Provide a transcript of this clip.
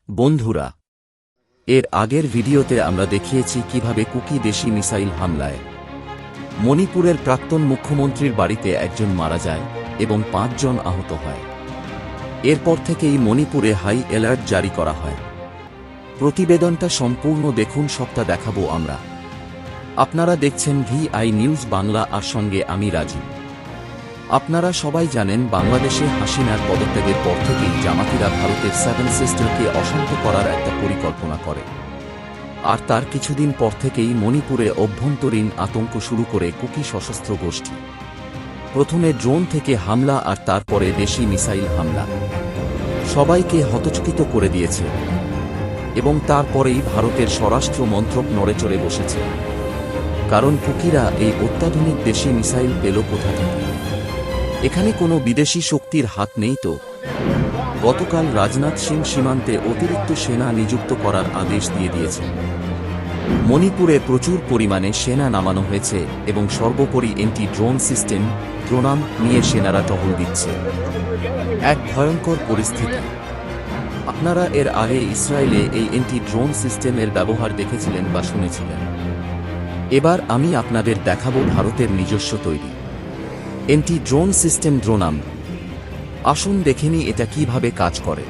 বন্ধুরা, এর আগের ভিডিওতে আমরা দেখিয়েছি কিভাবে কুকি দেশি মিসাইল হামলায় মণিপুরের প্রাক্তন মুখ্যমন্ত্রীর বাড়িতে একজন মারা যায় এবং ৫ জন আহত হয়। এরপর থেকেই মণিপুরে হাই অ্যালার্ট জারি করা হয়। প্রতিবেদনটা সম্পূর্ণ দেখুন, সবটা দেখাবো আমরা। আপনারা দেখছেন VI নিউজ বাংলা, আর সঙ্গে আমি রাজু। আপনারা সবাই জানেন, বাংলাদেশে হাসিনার পদত্যাগের পর থেকেই জামাতিরা ভারতের 7 সিস্টারকে অশান্ত করার একটা পরিকল্পনা করে, আর তার কিছুদিন পর থেকেই মণিপুরে অভ্যন্তরীণ আতঙ্ক শুরু করে কুকি সশস্ত্র গোষ্ঠী। প্রথমে ড্রোন থেকে হামলা, আর তারপরে দেশি মিসাইল হামলা সবাইকে হতচকিত করে দিয়েছে, এবং তারপরেই ভারতের স্বরাষ্ট্র মন্ত্রক নড়েচড়ে বসেছে। কারণ কুকিরা এই অত্যাধুনিক দেশি মিসাইল পেল কোথা থেকে? এখানে কোনো বিদেশি শক্তির হাত নেই তো? গতকাল রাজনাথ সিং সীমান্তে অতিরিক্ত সেনা নিযুক্ত করার আদেশ দিয়ে দিয়েছেন। মণিপুরে প্রচুর পরিমাণে সেনা নামানো হয়েছে এবং সর্বোপরি এন্টি ড্রোন সিস্টেম ড্রোনাম নিয়ে সেনারা টহল দিচ্ছে। এক ভয়ঙ্কর পরিস্থিতি। আপনারা এর আগে ইসরায়েলে এই এন্টি ড্রোন সিস্টেমের ব্যবহার দেখেছিলেন বা শুনেছিলেন। এবার আমি আপনাদের দেখাবো ভারতের নিজস্ব তৈরি এন্টি ড্রোন সিস্টেম ড্রোনাম। আসুন দেখে নিই এটা কিভাবে কাজ করে।